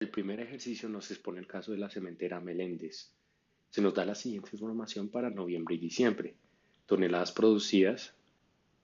El primer ejercicio nos expone el caso de la cementera Meléndez. Se nos da la siguiente información para noviembre y diciembre. Toneladas producidas,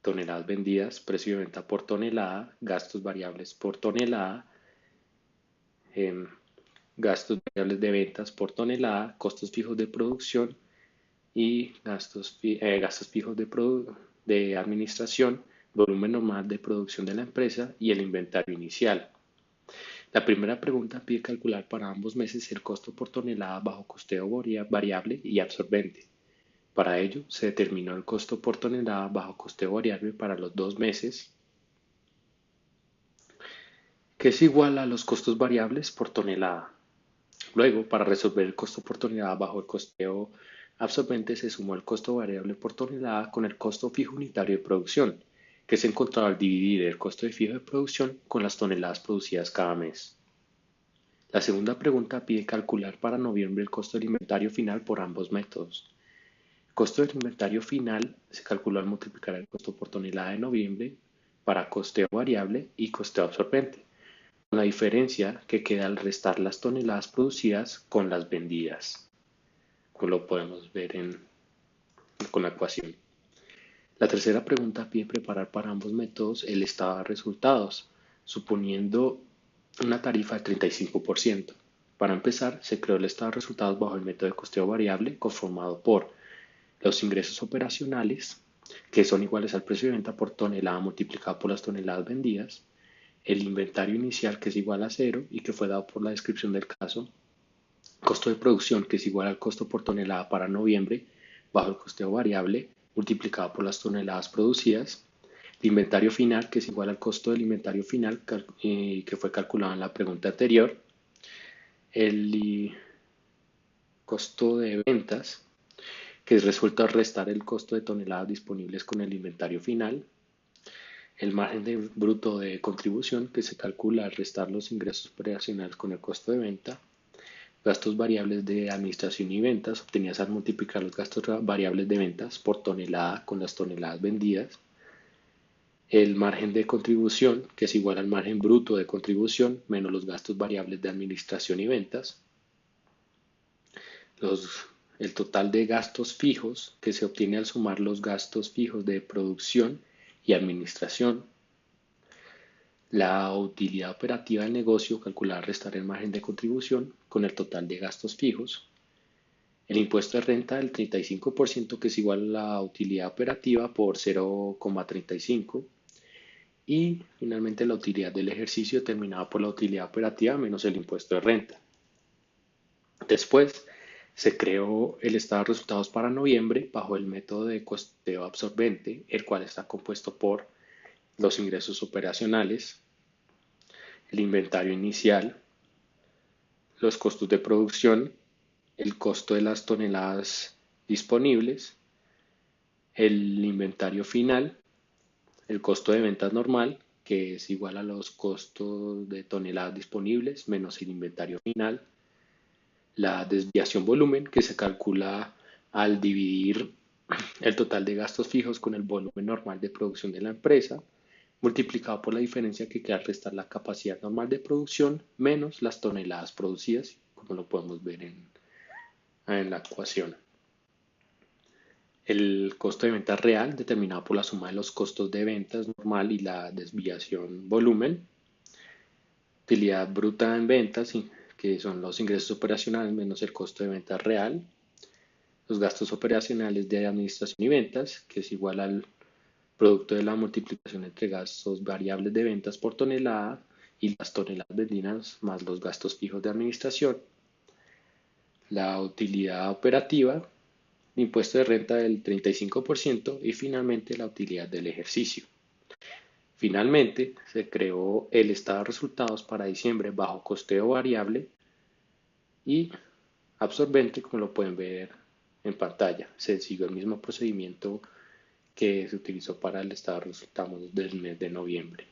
toneladas vendidas, precio de venta por tonelada, gastos variables por tonelada, em, gastos variables de ventas por tonelada, costos fijos de producción y gastos fijos de administración, volumen normal de producción de la empresa y el inventario inicial. La primera pregunta pide calcular para ambos meses el costo por tonelada bajo costeo variable y absorbente. Para ello, se determinó el costo por tonelada bajo costeo variable para los 2 meses, que es igual a los costos variables por tonelada. Luego, para resolver el costo por tonelada bajo el costeo absorbente, se sumó el costo variable por tonelada con el costo fijo unitario de producción, que se encontraba al dividir el costo de fijo de producción con las toneladas producidas cada mes. La segunda pregunta pide calcular para noviembre el costo del inventario final por ambos métodos. El costo del inventario final se calculó al multiplicar el costo por tonelada de noviembre para costeo variable y costeo absorbente, con la diferencia que queda al restar las toneladas producidas con las vendidas, como lo podemos ver con la ecuación. La tercera pregunta pide preparar para ambos métodos el estado de resultados, suponiendo una tarifa del 35%. Para empezar, se creó el estado de resultados bajo el método de costeo variable conformado por los ingresos operacionales, que son iguales al precio de venta por tonelada multiplicado por las toneladas vendidas, el inventario inicial, que es igual a cero y que fue dado por la descripción del caso, costo de producción, que es igual al costo por tonelada para noviembre, bajo el costeo variable multiplicado por las toneladas producidas, el inventario final, que es igual al costo del inventario final que fue calculado en la pregunta anterior, el costo de ventas, que es resuelto al restar el costo de toneladas disponibles con el inventario final, el margen bruto de contribución, que se calcula al restar los ingresos operacionales con el costo de venta, gastos variables de administración y ventas, obtenidas al multiplicar los gastos variables de ventas por tonelada con las toneladas vendidas, el margen de contribución, que es igual al margen bruto de contribución menos los gastos variables de administración y ventas, los, el total de gastos fijos, que se obtiene al sumar los gastos fijos de producción y administración, la utilidad operativa del negocio, calcular restar el margen de contribución con el total de gastos fijos, el impuesto de renta del 35%, que es igual a la utilidad operativa por 0,35, y finalmente la utilidad del ejercicio determinada por la utilidad operativa menos el impuesto de renta. Después se creó el estado de resultados para noviembre bajo el método de costeo absorbente, el cual está compuesto por los ingresos operacionales, el inventario inicial, los costos de producción, el costo de las toneladas disponibles, el inventario final, el costo de ventas normal, que es igual a los costos de toneladas disponibles menos el inventario final, la desviación volumen, que se calcula al dividir el total de gastos fijos con el volumen normal de producción de la empresa, multiplicado por la diferencia que queda al restar la capacidad normal de producción menos las toneladas producidas, como lo podemos ver en la ecuación. El costo de venta real, determinado por la suma de los costos de ventas normal y la desviación volumen. Utilidad bruta en ventas, que son los ingresos operacionales menos el costo de venta real. Los gastos operacionales de administración y ventas, que es igual al producto de la multiplicación entre gastos variables de ventas por tonelada y las toneladas vendidas más los gastos fijos de administración. La utilidad operativa, impuesto de renta del 35% y finalmente la utilidad del ejercicio. Finalmente, se creó el estado de resultados para diciembre bajo costeo variable y absorbente, como lo pueden ver en pantalla. Se siguió el mismo procedimiento que se utilizó para el estado de resultados del mes de noviembre.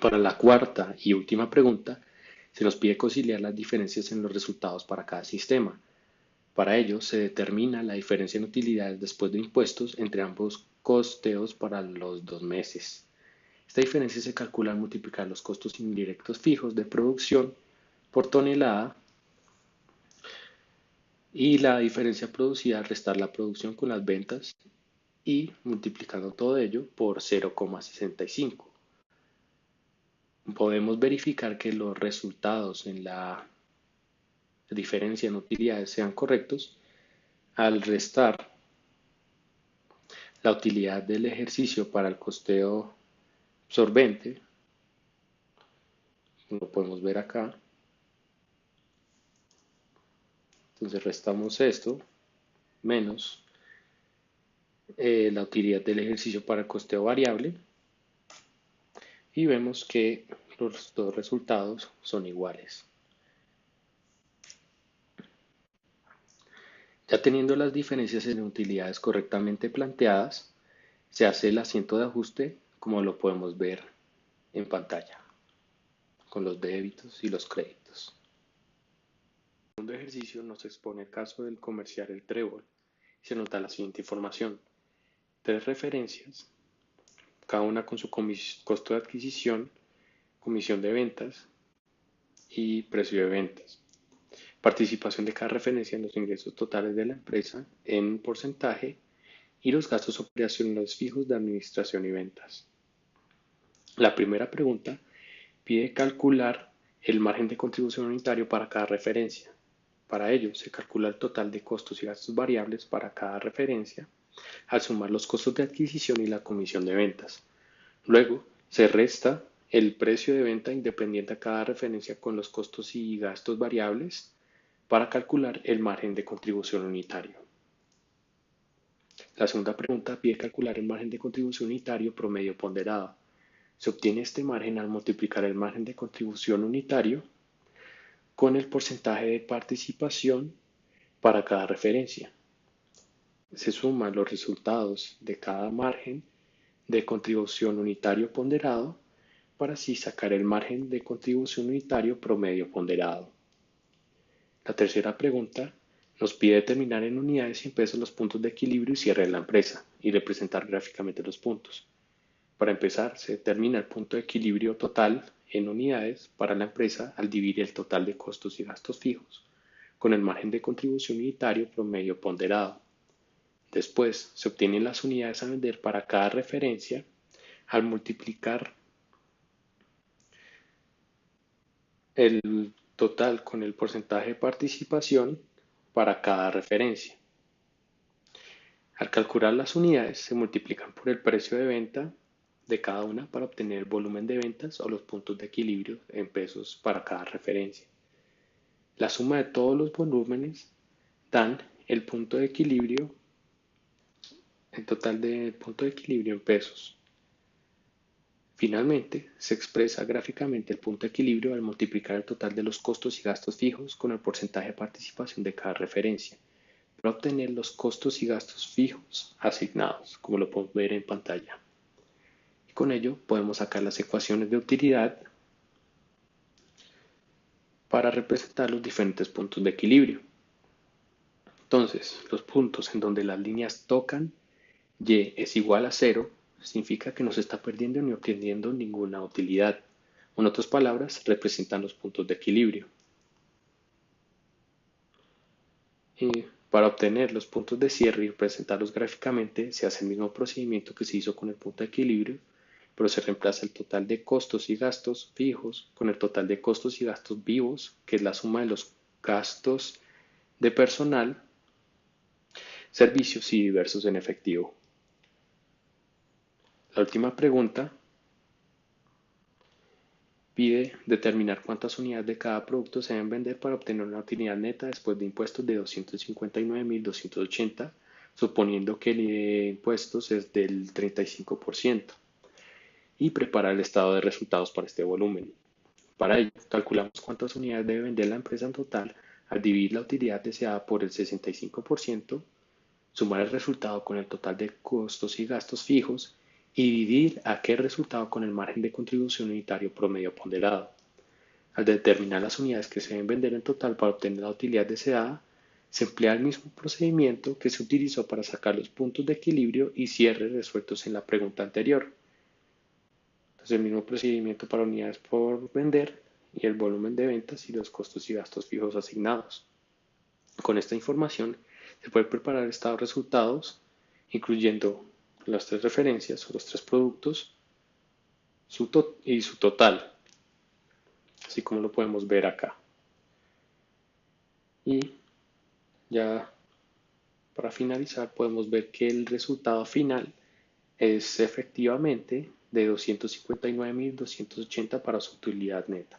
Para la cuarta y última pregunta, se nos pide conciliar las diferencias en los resultados para cada sistema. Para ello, se determina la diferencia en utilidades después de impuestos entre ambos costeos para los 2 meses. Esta diferencia se calcula al multiplicar los costos indirectos fijos de producción por tonelada y la diferencia producida al restar la producción con las ventas y multiplicando todo ello por 0,65. Podemos verificar que los resultados en la diferencia en utilidades sean correctos al restar la utilidad del ejercicio para el costeo absorbente, como lo podemos ver acá. Entonces restamos esto menos la utilidad del ejercicio para el costeo variable y vemos que los dos resultados son iguales. Ya teniendo las diferencias en utilidades correctamente planteadas, se hace el asiento de ajuste como lo podemos ver en pantalla, con los débitos y los créditos. El segundo ejercicio nos expone el caso del comercial El Trébol y se nota la siguiente información. 3 referencias, cada una con su costo de adquisición, comisión de ventas y precio de ventas. Participación de cada referencia en los ingresos totales de la empresa en porcentaje y los gastos operacionales fijos de administración y ventas. La primera pregunta pide calcular el margen de contribución unitario para cada referencia. Para ello, se calcula el total de costos y gastos variables para cada referencia al sumar los costos de adquisición y la comisión de ventas. Luego, se resta el precio de venta independiente a cada referencia con los costos y gastos variables para calcular el margen de contribución unitario. La segunda pregunta pide calcular el margen de contribución unitario promedio ponderado. Se obtiene este margen al multiplicar el margen de contribución unitario con el porcentaje de participación para cada referencia. Se suman los resultados de cada margen de contribución unitario ponderado para así sacar el margen de contribución unitario promedio ponderado. La tercera pregunta nos pide determinar en unidades y en pesos los puntos de equilibrio y cierre de la empresa y representar gráficamente los puntos. Para empezar, se determina el punto de equilibrio total en unidades para la empresa al dividir el total de costos y gastos fijos con el margen de contribución unitario promedio ponderado. Después, se obtienen las unidades a vender para cada referencia al multiplicar el total con el porcentaje de participación para cada referencia. Al calcular las unidades, se multiplican por el precio de venta de cada una para obtener el volumen de ventas o los puntos de equilibrio en pesos para cada referencia. La suma de todos los volúmenes dan el punto de equilibrio, el total del punto de equilibrio en pesos. Finalmente, se expresa gráficamente el punto de equilibrio al multiplicar el total de los costos y gastos fijos con el porcentaje de participación de cada referencia, para obtener los costos y gastos fijos asignados, como lo podemos ver en pantalla. Y con ello podemos sacar las ecuaciones de utilidad para representar los diferentes puntos de equilibrio. Entonces, los puntos en donde las líneas tocan y es igual a 0 significa que no se está perdiendo ni obteniendo ninguna utilidad. En otras palabras, representan los puntos de equilibrio. Y para obtener los puntos de cierre y representarlos gráficamente, se hace el mismo procedimiento que se hizo con el punto de equilibrio, pero se reemplaza el total de costos y gastos fijos con el total de costos y gastos vivos, que es la suma de los gastos de personal, servicios y diversos en efectivo. La última pregunta pide determinar cuántas unidades de cada producto se deben vender para obtener una utilidad neta después de impuestos de 259.280, suponiendo que el impuestos es del 35%, y preparar el estado de resultados para este volumen. Para ello, calculamos cuántas unidades debe vender la empresa en total al dividir la utilidad deseada por el 65%, sumar el resultado con el total de costos y gastos fijos y dividir aquel resultado con el margen de contribución unitario promedio ponderado. Al determinar las unidades que se deben vender en total para obtener la utilidad deseada, se emplea el mismo procedimiento que se utilizó para sacar los puntos de equilibrio y cierre resueltos en la pregunta anterior. pues el mismo procedimiento para unidades por vender y el volumen de ventas y los costos y gastos fijos asignados. Con esta información se puede preparar el estado de resultados, incluyendo las tres referencias o los tres productos y su total, así como lo podemos ver acá. Y ya para finalizar podemos ver que el resultado final es efectivamente de 259.280 para su utilidad neta.